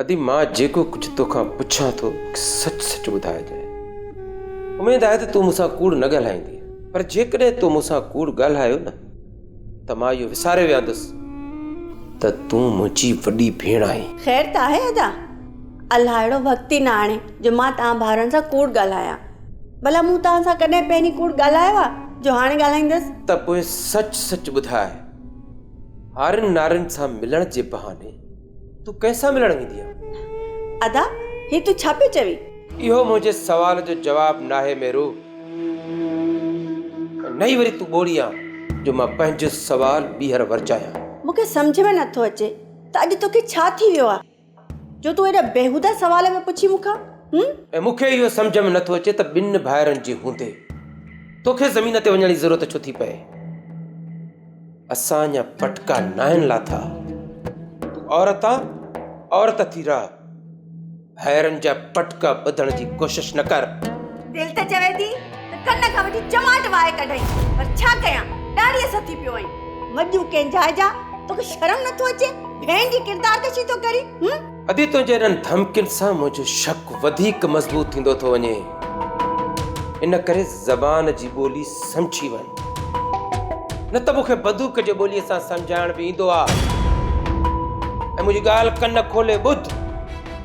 अदी मां जेको कुछ तोखां पुछां थो सच सच ॿुधाए जाए। उमेद आहे त तूं मूंसां कूड़ न ॻाल्हाईंदी, पर जेकॾहिं तूं मूंसां कूड़ ॻाल्हायो न त मां इहो विसारे विहंदुसि त तूं मुंहिंजी वॾी भेण आहीं। ख़ैर त आहे अदा, अलाह अहिड़ो वक़्तु ई न आणे जो मां तव्हां भाउरनि सां कूड़ ॻाल्हायां। भला मूं तव्हां सां कॾहिं पहिरीं कूड़ ॻाल्हायो आहे जो हाणे ॻाल्हाईंदसि? त पोइ सच सच ॿुधाए, हारियुनि नारियुनि सां मिलण जे बहाने तूं कंहिंसां मिलण वेंदी आहे? अदा, ही तूं छा पियो चवी? इहो मुंहिंजे सवाल जो जवाबु नाहे मेरो। नई वरी तूं ॿोड़ी आहे जो मां पंहिंजो सवाल ॿीहर वरचायां। मूंखे सम्झ में नथो अचे त अॼु तोखे छा थी वियो आहे जो तूं एॾा बेहूदा सवाल में पुछी मूंखां? ऐं मूंखे इहो सम्झ में नथो अचे त ॿिनि भाइरनि जे हूंदे तोखे ज़मीन ते वञण जी ज़रूरत छो थी पए। असां अञा पटका नाहिनि लाथा। तूं औरत आहे, औरत थी रह। भाइरनि जा पटका ॿधण जी कोशिश न कर। दिल त चवे थी त कन खां वठी चमाट वाए कढाई, पर छा कयां, ॾाढी सती पियो आहीं। मजू कंहिं जाइ जा तोखे शर्म नथो अचे? भेण जी किरदार कशी थो करी। अदी तुंहिंजे इन्हनि धमकियुनि सां मुंहिंजो शक वधीक मज़बूत थींदो थो वञे। इन करे ज़बान जी ॿोली सम्झी वञ, न त मूंखे बंदूक जे ॿोलीअ सां सम्झाइण बि ईंदो आहे। ऐं मुंहिंजी ॻाल्हि कन खोले ॿुध,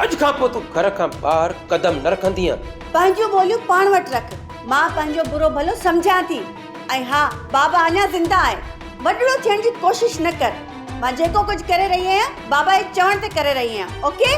अॼु खां पोइ तूं घर खां ॿाहिरि कदम न रखंदीअ। पंहिंजूं ॿोलियूं पाण वटि रख। मां पंहिंजो बुरो भलो सम्झां थी। ऐं हा, बाबा अञा ज़िंदा आहे। वॾड़ो थियण जी कोशिश न कर। मां जेको कुझु करे रही आहियां बाबा जे चवण ते करे रही आहियां। ओके?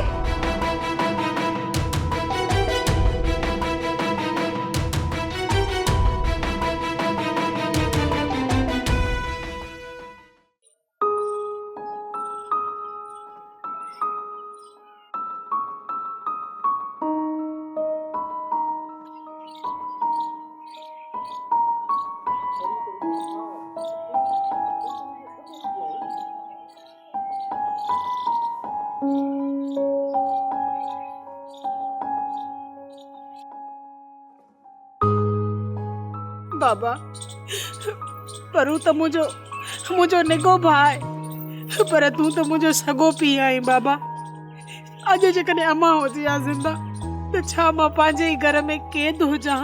बाबा, पर तो मुझो निगो भाई, पर तू तो मुझो सगो पी आई। बाबा, आज जकने अम्मा हो जी जिंदा तो छा मां पांजे ही घर में कैद हो जा?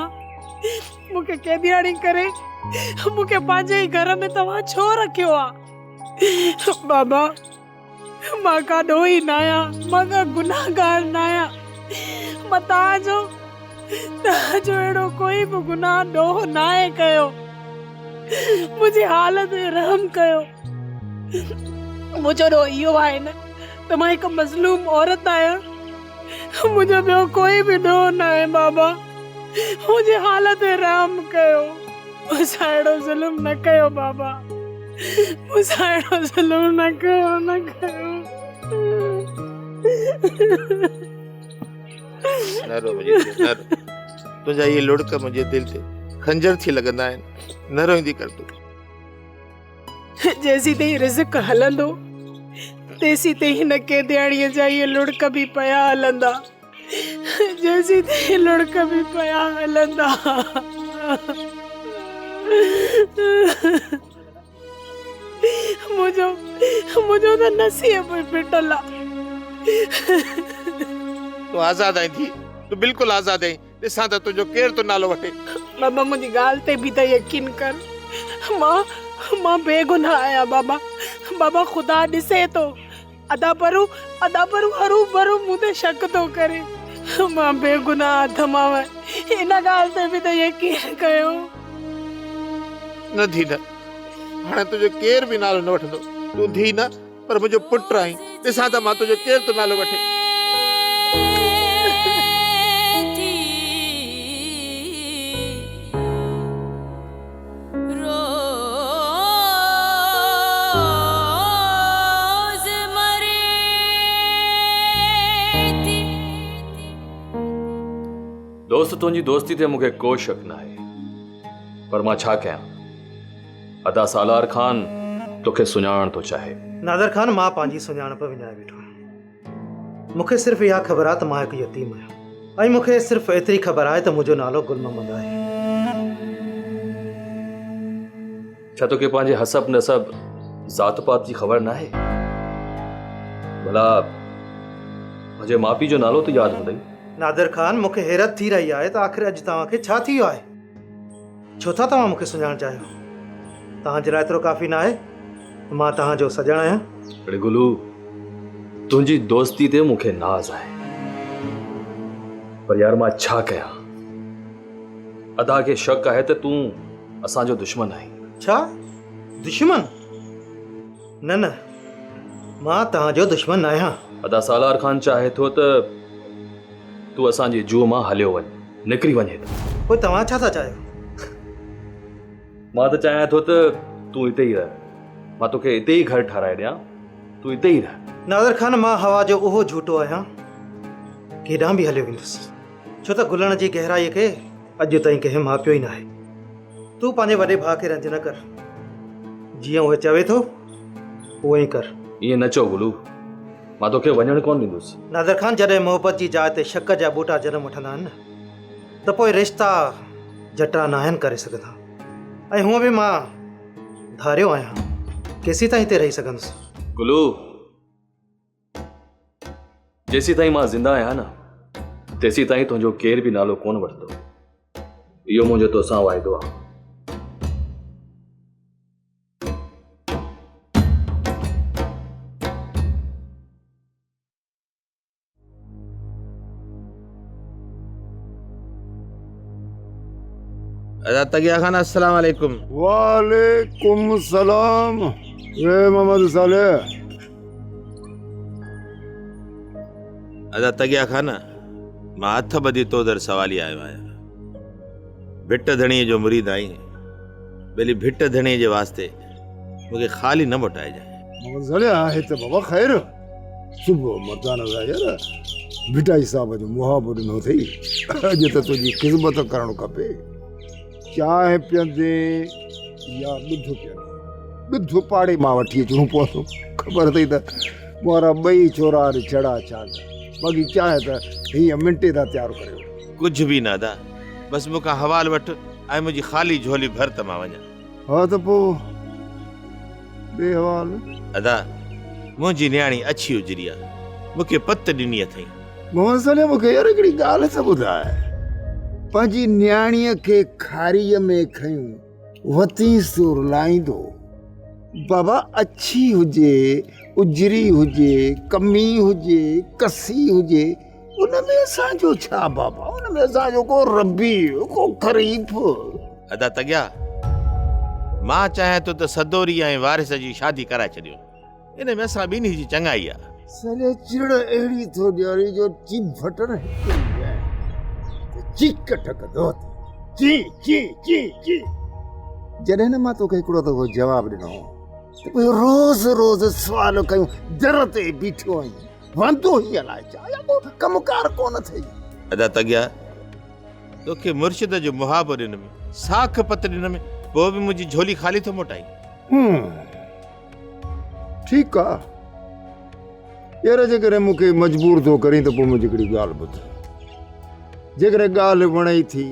मुके कैदियाणी करे मुके पांजे ही घर में तवा छो रखियो आ? बाबा, मां का दोई नाया, मां का गुनाहगार नाया। मां ताजो एड़ो कोई भी गुनाह डोह नाए कयो। मुझे हालत में रहम कयो। मुझो रो इहो आहे न त मां हिकु मज़लूम औरत आहियां। मुझो ॿियो कोई भी डोह नाहे। बाबा, मुझे हालत में रहम कयो। मुझा एड़ो ज़ुल्म न कयो। बाबा, मुझा एड़ो ज़ुल्म न कयो, न कयो। न रो मुझे न रो। तुझा ये लुड़क मुझे दिल ते खंजर थी लगंदा आहिनि। न रोईंदी कर तू। जैसी ते रिज़्क हलंदो तेसी ते हिन कैदियाणीअ जा ये लुड़क भी पया हलंदा। जैसी ते लुड़क भी पया हलंदा। मुझो तो नसीब पिटल आहे। तू आजाद आई थी, तू बिल्कुल आजाद आई। ॾिसां त तुंहिंजो केर तो नालो वठे। बाबा, मुझी गाल ते भी त यकीन कर। मां बेगुनाह आया। बाबा, बाबा खुदा ॾिसे तो। अदा परू हरू भरू मुझे शक तो करे। मां बेगुनाह थमाव इन गाल ते भी त यकीन कयो। न थी न, हाणे तुझो केर भी नालो न वठंदो। तू थी न, पर मुझो पुट आई। ॾिसां त मां तुझो केर तो नालो वठे। दोस्त, तुझी दोस्ती ते मुझे कोई शक ना है, पर मां छा कयां? अदा सालार खान तोखे सुञाण तो चाहे। नादर खान, मां पांजी सुञाणप विञाए वेठो। मुखे सिर्फ इहा ख़बर आहे त मां हिकु यतीम आहियां। ऐं मुखे सिर्फ एतिरी ख़बर आहे त मुंहिंजो नालो गुल मोहम्मद आहे। छा तोखे पंहिंजे हसब नसब ज़ात पात जी ख़बर ना है? भला मुझे माउ पीउ जो नालो तो यादि हूंदई। नादिर खान, मूंखे हैरत थी रही आहे त आख़िर अॼु तव्हांखे छा थी वियो आहे? छो था तव्हां मूंखे सुञाण चाहियो? तव्हांजे लाइ एतिरो काफ़ी न आहे मां तव्हांजो सॼण आहियां। अड़े गुलू, तुंहिंजी दोस्ती ते मूंखे नाज़ आहे, पर यार मां छा कयां? अदा खे शक आहे त तूं असांजो दुश्मन आहीं। छा दुश्मन? न न, मां तव्हांजो दुश्मन न आहियां। अदा सालार खान चाहे थो त तूं असांजी जूअ मां हलियो वञ, निकिरी वञे थो। पोइ तव्हां छा था चाहियो? मां त चाहियां थो त तूं हिते ई रह, मां तोखे हिते ई घर ठाराए ॾियां, तूं हिते ई रह। नादिर खान, मां हवा जो उहो झूठो आहियां केॾांहुं बि हलियो वेंदुसि, छो त गुलण जी गहराईअ खे अॼु ताईं कंहिं माउ पीउ ई न आहे। तूं पंहिंजे वॾे भाउ खे रंज न कर, जीअं उहे चवे थो उहो ई कर। ईअं न चओ गुलू, मां तोखे वञणु कोन ॾींदुसि। नादिर खान, जॾहिं मोहबत जी जाइ ते शक जा बूटा जनम वठंदा आहिनि न, त पोइ रिश्ता जटरा न आहिनि करे सघंदा। ऐं हूअं बि मां धारियो आहियां, केसीं ताईं हिते रही सघंदुसि। गुलू, जेसीं ताईं मां ज़िंदा आहियां न, तेसीं ताईं तुंहिंजो केर बि नालो कोन वठंदो। इहो मुंहिंजो तोसां वाइदो आहे। अदा तगिया खान, अस्सलाम वालेकुम। वालेकुम सलाम। ए मोहम्मद सालेह। अदा तगिया खान, मां हथ ॿधी तो दर सवाली आयो आहियां। भिट धणीअ जो मुरीद आहीं, भली भिट धणीअ जे वास्ते मूंखे ख़ाली न मोटाइजांइ। मोहम्मद सालेह, आहे त बाबा ख़ैर। सुबुह मर्दाना ज़ाहिर भिटाई साहब जो मुहाबो ॾिनो अथई, अॼु त तुंहिंजी ख़िदमत करणु खपे। चांहि पीअंदे या ॾुध पीअंदे, ॾुध पाड़े मां वठी अचणो पवंदो। ख़बर अथई त मोरा ॿई छोरा चड़ा छा, बाक़ी चांहि त हीअं मिंटे था तयारु करे। कुझु बि न अदा, बसि मूंखां हवाल वठ ऐं मुंहिंजी ख़ाली झोली भर त मां वञा। हा त पोइ बेहवाल। अदा, मुंहिंजी न्याणी अछी उजरी आहे, मूंखे पत ॾिनी अथई। मोहम्मद सालेह, मूंखे यार हिकिड़ी ॻाल्हि त ॿुधाए। पंहिंजी न्याणीअ खे खारीअ में खयूं वती सुर लाईंदो। बाबा, अछी हुजे, उजरी हुजे, कमी हुजे, कसी हुजे, उनमें असांजो छा बाबा? उनमें असांजो को रबी, को खरीफ। अदा तगिया, मां चाहियां थो त सदोरी ऐं वारिस जी शादी कराए छॾियो। इन में असां ॿिन्ही जी चङाई आहे। साले चिड़ अहिड़ी थो ॾियारी जो ची फटण चीक ठकंदो। ची ची ची ची। जॾहिं न मां तोखे हिकिड़ो दफ़ो जवाबु ॾिनो, रोज़ रोज़ सुवाल कयूं, दर ते बीठो आहीं, वांदो ई अलाए छा, या को कमकार कोन अथई। अदा तगिया, तोखे मुर्शिद जो मुहाबो ॾिनमि, साख पत ॾिनमि, पोइ बि मुंहिंजी झोली ख़ाली थो मोटाई। ठीकु आहे यार, जेकॾहिं मूंखे मजबूर थो करीं त पोइ मुंहिंजी हिकिड़ी ॻाल्हि ॿुध। जेकॾहिं ॻाल्हि वणे थी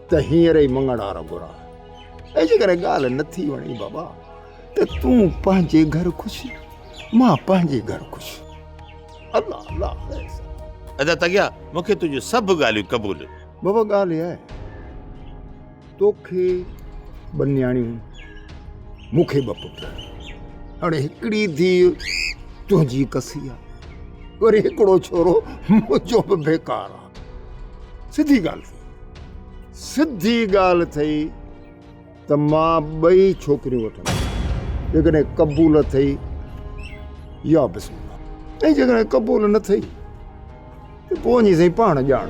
त हींअर ई मंगण वारा घुरा, ऐं जेकॾहिं ॻाल्हि नथी वणी बाबा त तूं पंहिंजे घर ख़ुशि, मां पंहिंजे घर ख़ुशि। अल्लाह अल्लाह। अदा तगिया, मूंखे तुंहिंजूं सभु ॻाल्हियूं क़बूल। बाबा ॻाल्हि इहा आहे, तोखे ॿ न्याणियूं, मूंखे ॿ पुट। हाणे हिकिड़ी धीउ तुंहिंजी कसी आहे, वरी हिकिड़ो छोरो मुंहिंजो बि बेकार आहे। सिधी ॻाल्हि अथई त मां ॿई छोकिरियूं वठंदुमि, जेकॾहिं क़बूल अथई या बिस्मिल्लाह, ऐं जेकॾहिं क़बूल न अथई त पोइ वञी साईं पाण ॼाण।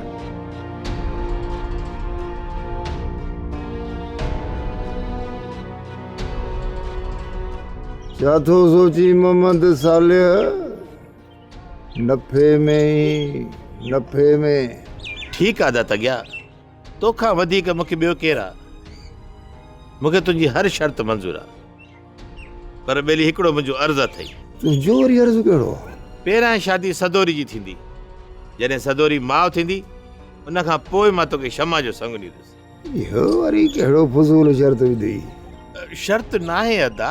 छा थो सोची मोहम्मद सालेह? नफ़े में। ठीकु आहे अदा तगिया, तोखां वधीक मूंखे ॿियो केरु आहे? मूंखे तुंहिंजी हर शर्त मंज़ूर आहे, पर ॿेली हिकिड़ो मुंहिंजो अर्ज़ु अथई। तुंहिंजो वरी अर्ज़ु कहिड़ो? पहिरां शादी सदोरी जी थींदी, जॾहिं सदोरी माउ थींदी, उनखां पोइ मां तोखे शमा जो संग ॾींदुसि। इहो वरी कहिड़ो फज़ूल शर्त विधी? शर्त न आहे अदा,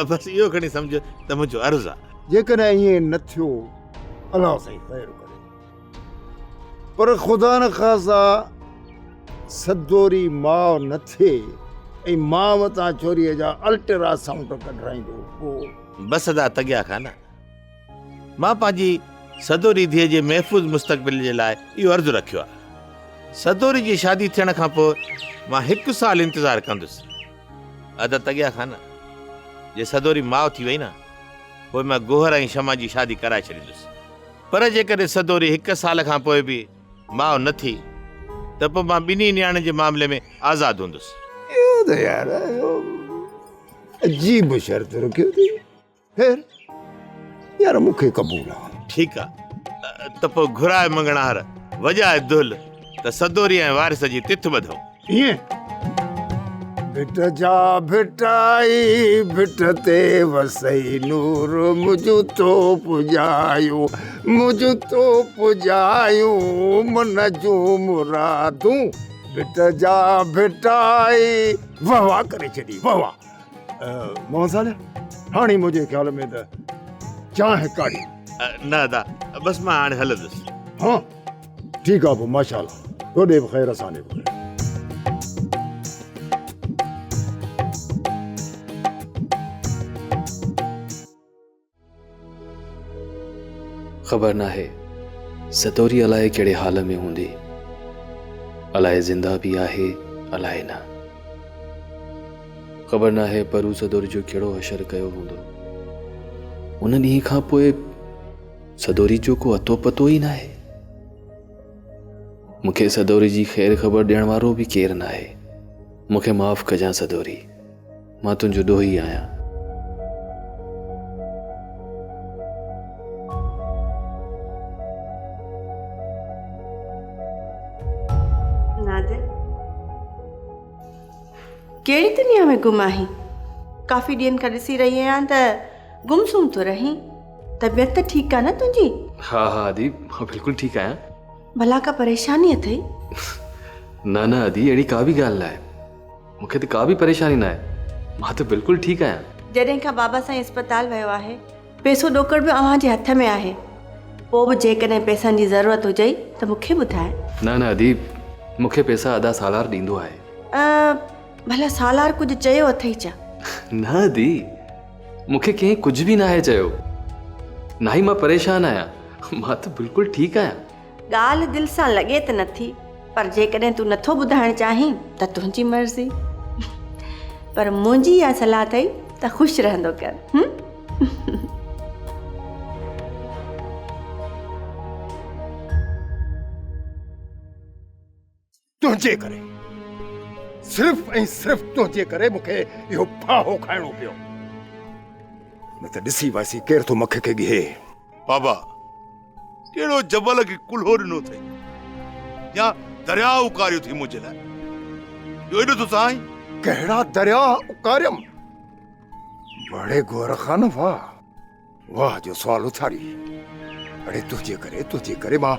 बसि इहो खणी सम्झ त मुंहिंजो अर्ज़ु आहे। जेकॾहिं ईअं न थियो अल्लाह सही ख़ैर करे। पर ख़ुदा न ख़ासा सदोरी माउ न थिए ऐं मां वटां छोरीअ जा अल्ट्रासाउंड कढाईंदो पोइ बस अदा तॻिया खाना मां पंहिंजी सदोरी धीअ जे महफ़ूज़ मुस्तक़बिल जे लाइ इहो अर्ज़ु रखियो आहे। सदोरी जी शादी थियण खां पोइ मां 1 साल इंतज़ारु कंदुसि। अदा तॻिया खाना जे सदोरी माउ थी वई न पोइ मां गोहर ऐं शमा जी शादी कराए छॾींदुसि। पर जेकॾहिं सदोरी 1 साल खां पोइ बि माउ न थी त पोइ मां ॿिन्ही न्याणे जे मामले में आज़ादु हूंदुसि। इहो त यार अजीब शर्त रखियो अथई। ख़ैर यार मूंखे क़बूल आहे। ठीकु आहे त पोइ घुराए मंगणार वॼाए दुल त सदोरी ऐं वारिस जी तिथ ॿधो। ईअं भिट जा भिटाई भिट ते वसई नूर मुझ तो पुॼायो मन जूं मुरादूं भिट जा भिटाई वाह वाह करे छॾी वाह वाह। मोहन साहिब हाणे मुंहिंजे ख़्याल में त चांहि काढ़ी न अदा बसि मां हाणे हलंदुसि। हाँ ठीकु आहे पोइ माशाल्लाह तोॾे बि ख़ैर असांॾे बि ख़ैर। ख़बर ना है सदोरी अलाए कहिड़े हाल में हूंदी, अलाए ज़िंदा भी आहे अलाए न। ख़बर ना है परू सदोरी जो कहिड़ो असरु कयो हूंदो। उन ॾींहं खां पोइ सदोरी जो को अतो पतो ई न आहे। मूंखे सदोरी जी ख़ैर ख़बर ॾियण वारो बि केरु न आहे। मूंखे माफ़ कजां सदोरी, मां तुंहिंजो ॾोही आहियां। नादिर कहिड़ी दुनिया में गुम आहीं? काफ़ी ॾींहंनि खां ॾिसी रही आहियां त गुमसुम थो रहीं। तबियत त ठीकु आहे न तुंहिंजी? हाँ हाँ अदी मां बिल्कुलु ठीकु आहियां। भला का परेशानी अथई? न न अदी अहिड़ी का बि ॻाल्हि न आहे। मूंखे त का बि परेशानी न आहे, मां त बिल्कुलु ठीकु आहियां। जॾहिं खां बाबा साईं अस्पताल वियो आहे पैसो ॾोकड़ बि अव्हां जे हथ में आहे। पोइ बि जेकॾहिं पैसनि जी ज़रूरत हुजई त मूंखे ॿुधाए। न न अदी मूंखे पैसा अदा सालार ॾींदो आहे। भला सालार कुझु चयो अथई छा? न दी मूंखे कंहिं कुझु बि न आहे चयो। ना ई मां परेशान आहियां, मां त बिल्कुलु ठीकु आहियां। ॻाल्हि दिलि सां लॻे त नथी, पर जेकॾहिं तूं नथो ॿुधाइण चाहीं त तुंहिंजी मर्ज़ी। पर मुंहिंजी इहा सलाह अथई त ख़ुशि रहंदो कर। तुंहिंजे करे सिर्फ़ ऐं सिर्फ़ तुंहिंजे करे मूंखे इहो फाहो खाइणो पियो। न त ॾिसी वासी केरु थो मखे खे ॻिहे। बाबा कहिड़ो जबल खे कुल्हो ॾिनो अथई या दरिया उकारियो थी मुंहिंजे लाइ। इहो एॾो थो साईं। कहिड़ा दरिया उकारियम? बड़े गौर खान वाह वाह जो सवाल उथारी। अड़े तुंहिंजे करे मां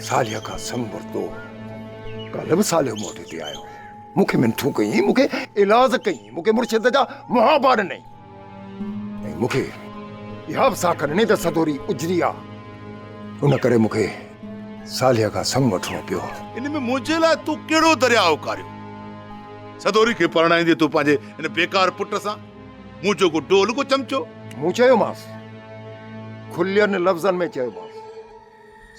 सालिया खां संग वरितो। कल्ह बि सालियो मोटे ते आयो, मूंखे मिनथू कई, मूंखे इलाज कई, मूंखे मुर्शिद जा मुहाबा ॾिनई। ऐं मूंखे इहा बि साख ॾिनी त सदोरी उजरी आहे। उन करे मूंखे सालिया खां संग वठणो पियो। इन में मुंहिंजे लाइ तूं कहिड़ो दरिया उकारियो? सदोरी खे परणाईंदे तूं पंहिंजे इन बेकार पुट सां मूं जो को डोल को चमचो। मूं चयोमांसि, खुलियनि लफ़्ज़नि में चयोमांसि,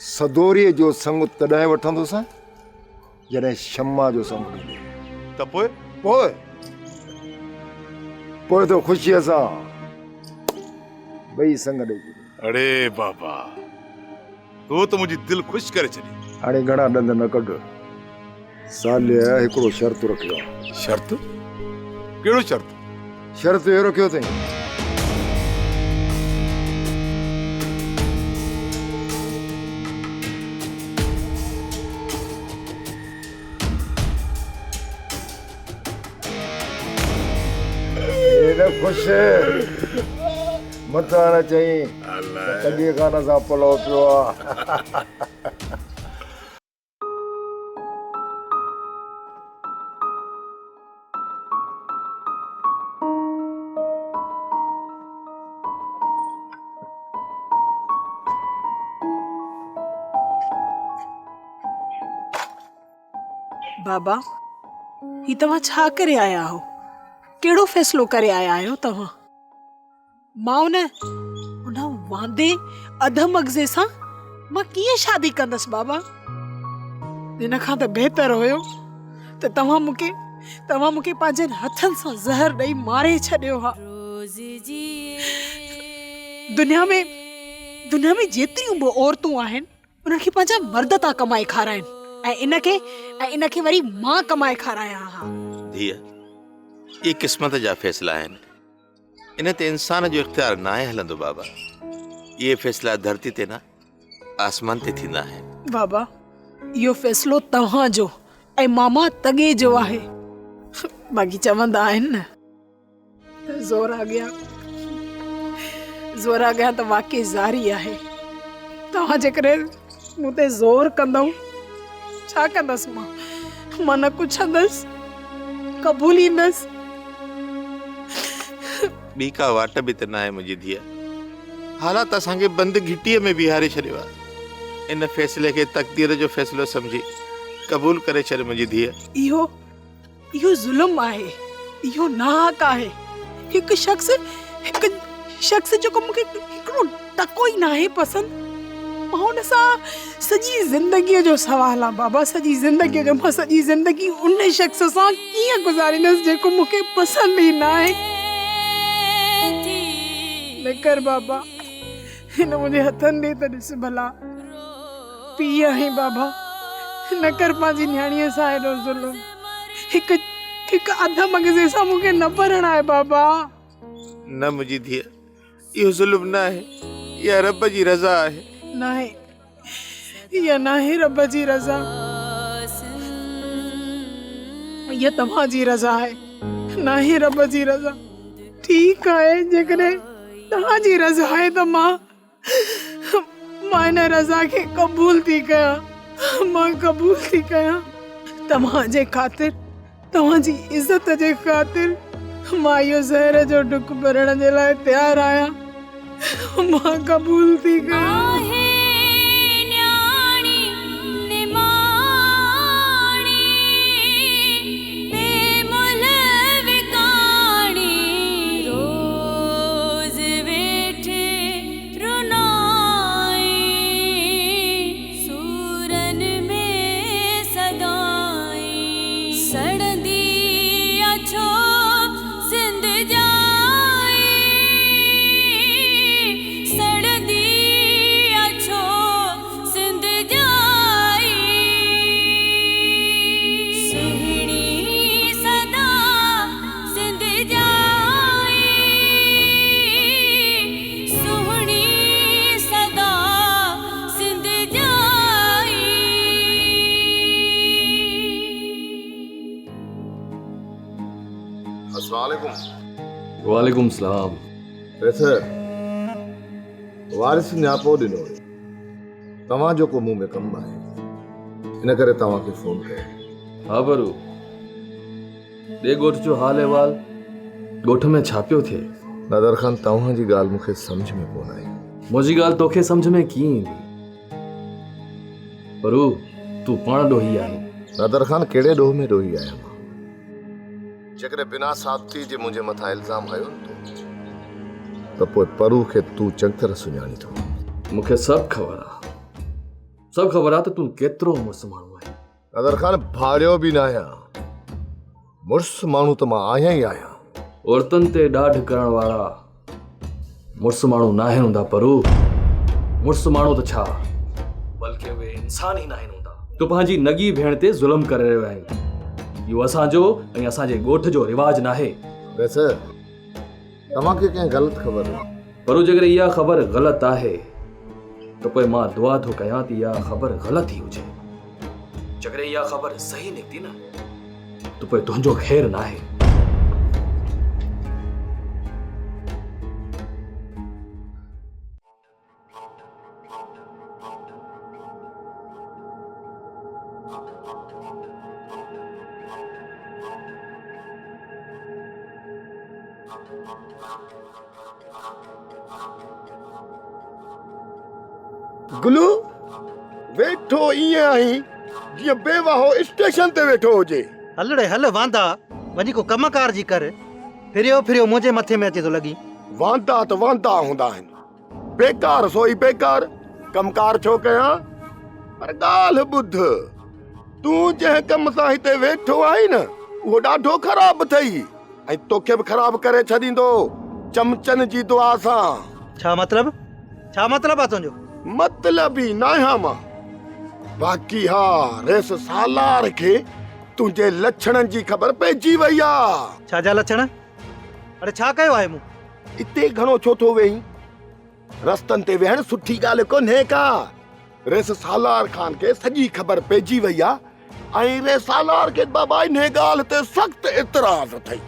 सदोरीअ जो संग तॾहिं वठंदुसि जॾहिं शम्मा जो संग ॾींदे। त पोइ पोइ तो ख़ुशीअ सां ॿई संग ॾेई। अड़े बाबा तो त मुंहिंजी दिलि ख़ुशि करे छॾी। हाणे घणा ॾंद न कढ। सालिया हिकिड़ो शर्त रखियो आहे। शर्त? कहिड़ो शर्त? शर्त इहो रखियो अथई, ख़ुशि मथां न चई कॾहिं खान सां पलो पियो आहे। बाबा ही तव्हां छा करे आया हो? केड़ो फैसलो करे आया आहियो तव्हां? मां उन वांदे अध मग़ज़े सां मां कीअं शादी कंदसि बाबा? इन खां त बहितर हुयो त तव्हां मूंखे पंहिंजनि हथनि सां ज़हर ॾेई मारे छॾियो हा। दुनिया में जेतिरियूं बि औरतूं आहिनि उन्हनि खे पंहिंजा मर्द था कमाए खाराइनि ऐं इनखे वरी मां कमाए खारायां हा। धीअ, ये किस्मत जा फैसला आहिनि। इन ते इंसान जो इख्तियार ना आहे हलंदो बाबा। ये फैसला धरती ते ना आसमान ते थींदा आहिनि। बाबा इहो फैसलो तव्हां जो ऐं मामा तगे जो आहे। बाक़ी चवंदा आहिनि न ज़ोर आ गया त वाकई ज़ारी आहे। तव्हां जेकॾहिं मूं ते ज़ोर कंदव छा कंदसि मां न पुछंदसि कबूलींदसि। ॿी का वाट बि त न आहे मुंहिंजी धीअ। हालात असांखे बंदि घिटीअ में बीहारे छॾियो आहे। इन फैसले खे तक़दीर जो फैसलो समझी क़बूल करे छॾ मुंहिंजी धीअ। इहो ज़ुल्म आहे, इहो नाहक आहे। हिकु शख्स जेको मूंखे हिकिड़ो टको ई नाहे पसंदि, मां हुन सां सॼी ज़िंदगीअ जो सवाल आहे बाबा। सॼी ज़िंदगीअ जो मां सॼी ज़िंदगी उन शख्स सां कीअं गुज़ारींदसि जेको मूंखे पसंदि ई न आहे। न कर बाबा, हिन मुंहिंजे हथनि ॾे त ॾिस भला। पीउ आहे बाबा, न कर पंहिंजी न्याणीअ सां हेॾो ज़ुल्म। हिकु अध मग़ज़े सां मूंखे न भरणा आहे बाबा। न मुंहिंजी धीअ, इहो ज़ुल्म न आहे, इहा रब जी रज़ा आहे। नाहे, इहा नाहे रब जी रज़ा, इहा तव्हां जी रज़ा आहे, नाहे रब जी रज़ा। ठीकु आहे, जेकॾहिं तव्हां जी रज़ा आहे त मां हिन रज़ा खे क़बूल थी कयां। तव्हांजे ख़ातिर, तव्हांजी इज़त जे ख़ातिर मां इहो ज़हर जो ढुक भरण जे लाइ तयारु आहियां। मां क़बूल थी कयां। वालेकुम सलाम। वैसे वारिस न्यापो ॾिनो तव्हां जो को मुंह में कमु आहे, इन करे तव्हांखे फोन कयो। हा बरू, ॿिए ॻोठ जो हाल अहिवाल ॻोठ में छा पियो थिए? नादर ख़ान, तव्हांजी ॻाल्हि मूंखे सम्झ में कोन आई। मुंहिंजी ॻाल्हि तोखे सम्झ में कीअं ईंदी? बरू, तूं पाण ॾोही आहीं। नादर ख़ान, कहिड़े ॾोह में ॾोही आहियां मां? जेकॾहिं बिना साथी जे मुंहिंजे मथां इल्ज़ाम हयो त पोइ परू खे तूं चङी तरह सुञाणी थो। मूंखे सभु ख़बर आहे त तूं केतिरो मुड़ुसु माण्हू आहीं। नादर ख़ान, भाड़ियो बि न आहियां, मुड़ुसु माण्हू त मां आहियां ई आहियां। औरतुनि ते ॾाढ करण वारा मुड़ुसु माण्हू न आहिनि हूंदा परू। मुड़ुसु माण्हू त छा, बल्कि उहे इंसान ई न आहिनि हूंदा। तूं पंहिंजी नगी भेण ते ज़ुल्म करे रहियो आहीं। इहो असांजो ऐं असांजे ॻोठ जो रिवाज न आहे। वैसे तव्हांखे कंहिं ग़लति ख़बर आहे? पर जेकर इहा ख़बर ग़लति आहे त पोइ मां दुआ थो कयां त इहा ख़बर ग़लति ई हुजे। जेकर इहा ख़बर सही निकिती न त पोइ तुंहिंजो ख़ैरु न आहे। गुलू, वेठो ईअं आहीं जीअं बेवाहो स्टेशन ते वेठो हुजे। हलड़े हल वांदा वञी को कमकार जी कर। फिरियो फिरियो मुंहिंजे मथे में अचे थो लॻी। वांदा त वांदा हूंदा आहिनि, बेकार सोई बेकार। कमकार छो कयां? पर ॻाल्हि ॿुध, तूं जंहिं कम सां हिते वेठो आहीं न उहो ॾाढो ख़राब अथई ऐं तोखे बि ख़राब करे छॾींदो चमचनि जी दुआ सां। छा मतलब आहे तुंहिंजो? मतलब ई न आहियां मां। बाक़ी हा, रेस सालार खे तुंहिंजे लक्षणनि जी ख़बर पइजी वई आहे। छा जा लक्षण? अरे छा कयो आहे मूं? इते घणो छो थो वेहीं? रस्तनि ते वेहण सुठी ॻाल्हि कोन्हे का। रेस सालार खान खे सॼी ख़बर पइजी वई आहे ऐं रेस सालार खे बाबा इन ॻाल्हि ते सख़्त इतराज़ अथई।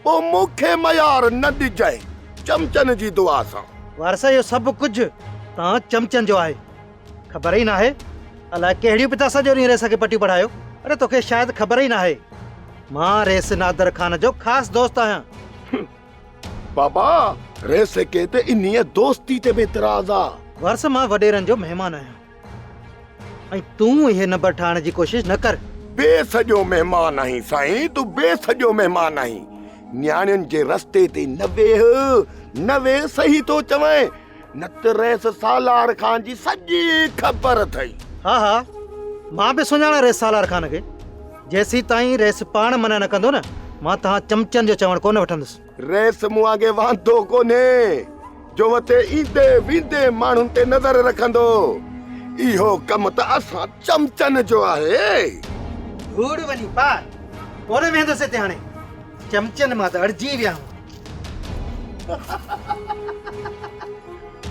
पोइ मूंखे मयार न ॾिजाए चमचनि जी दुआ सां। वारसा इहो सभु कुझु तव्हां चमचनि जो आहे। ख़बर ई न आहे अलाए कहिड़ियूं पिता सॼो ॾींहुं रेस खे पटियूं पढ़ायो। अरे तोखे शायदि ख़बर ई न आहे मां रेस नादर खान जो ख़ासि दोस्त आहियां। बाबा रेस के ते इन्हीअ दोस्ती ते बि इतराज़ आहे। वर्ष मां वॾेरनि जो महिमान आहियां ऐं तूं इहे नंबर ठाहिण जी कोशिश न कर। बेसजो महिमान आहीं साईं, तूं बेसजो महिमान आहीं। न्याणियुनि जे रस्ते ते न वेह सही तो चवएं, न त रेस सालार खान जी सॼी ख़बर अथई। हा मां बि सुञाणा रेस सालार खान खे। जेसी ताईं रेस पाण मना न कंदो न मां तव्हां चमचनि जो चवण कोन वठंदुसि। रेस मूं अॻे वांदो कोन्हे जो वते ईंदे वेंदे माण्हुनि ते नज़र रखंदो। इहो कमु त असां चमचनि जो आहे। धूड़ वञी पार कोन वेंदुसि हिते हाणे। चमचनि मां त अड़जी विया हूं।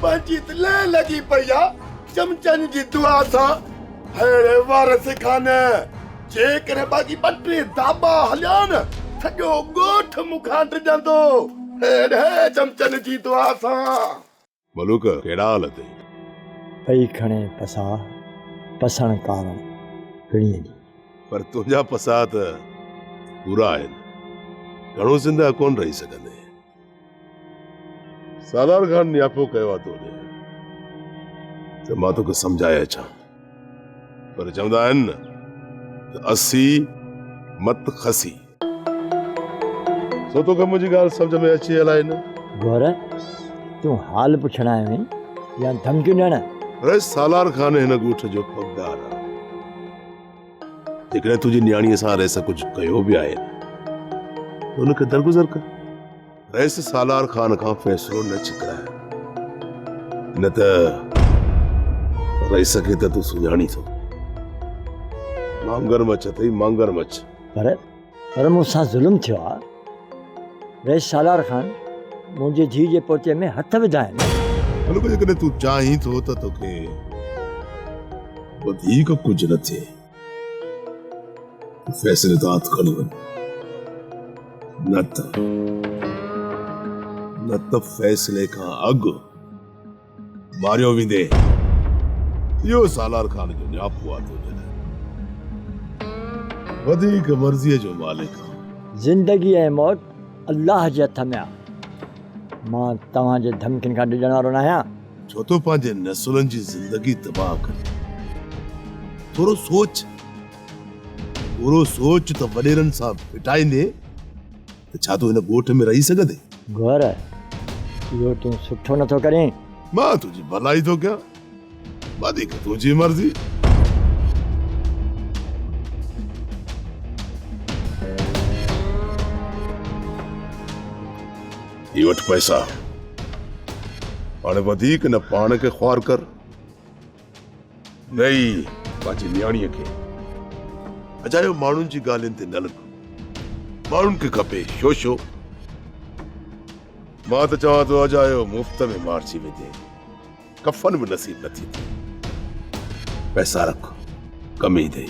पंहिंजी त लॻी पई आहे चमचनि जी दुआ सां। अहिड़े वारस खान जेकॾहिं बाक़ी ॿ टे दाबा हलिया न सॼो ॻोठ मूंखां डिॼंदो। अहिड़े चमचनि जी दुआ सां। मलूक कहिड़ा हाल अथई? पई खणे पसा पसण कारण घणीअ जी। पर तुंहिंजा पसा त पूरा आहिनि, घणो ज़िंदा कोन रही सघंदे। सालार खान नियापो कयो आहे तोॾे त मां तोखे सम्झाए अचां, पर चवंदा आहिनि न त असी मत खसी। सो तोखे मुंहिंजी ॻाल्हि सम्झ में अची अलाए न? गौर तूं हाल पुछण आयो आहीं या धमकियूं ॾियण? अरे सालार खान हिन ॻोठ जो पगदार आहे। जेकॾहिं तुंहिंजी न्याणीअ सां रेस कुझु कयो बि आहे त हुनखे दरगुज़र कर। रेस सालार खान खां फ़ैसिलो न छिकराए, न त रईस खे त तूं सुञाणी थो। मांगर मच अथई, मांगर मच। पर मूंसां ज़ुल्म थियो आहे। रेस सालार खान मुंहिंजे धीउ जे पोते में हथ विधा आहिनि। हलो जेकॾहिं तूं चाहीं थो त तोखे वधीक कुझु न थिए, फैसले तो हथ खणी वञ, न त फैसले खां अॻु मारियो वेंदे। इहो सालार खान जो न्यापो आहे तुंहिंजे लाइ। वधीक मर्ज़ीअ जो मालिक आहे। ज़िंदगी ऐं मौत अल्लाह जे हथ में आहे। मां तव्हांजे धमकियुनि खां डिॼण वारो न आहियां। छो तो पंहिंजे नसुलनि जी ज़िंदगी तबाह करे। थोरो सोच त वॾेरनि सां फिटाईंदे त छा तूं हिन ॻोठ में रही सघंदे? गौर इहो तूं सुठो नथो करीं। मां तुंहिंजी भलाई थो कयां, वधीक तुंहिंजी मर्ज़ी। ही वठ पैसा, हाणे वधीक न पाण खे ख्वार कर, नहीं पंहिंजी न्याणीअ खे। अजायो माण्हुनि जी ॻाल्हियुनि ते न लॻ। माण्हुनि खे खपे शो। मां त चवां थो अजायो मुफ़्त में मारची वेंदे, कफन बि नसीब न थींदी। पैसा रख, कम ईंदे।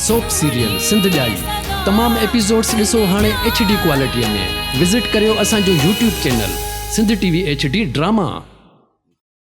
सोप सीरियल सिंध जाई तमाम एपिसोड्स ॾिसो हाणे HD क्वालिटीअ में। विज़िट करियो असांजो YouTube channel Sindh TV HD drama.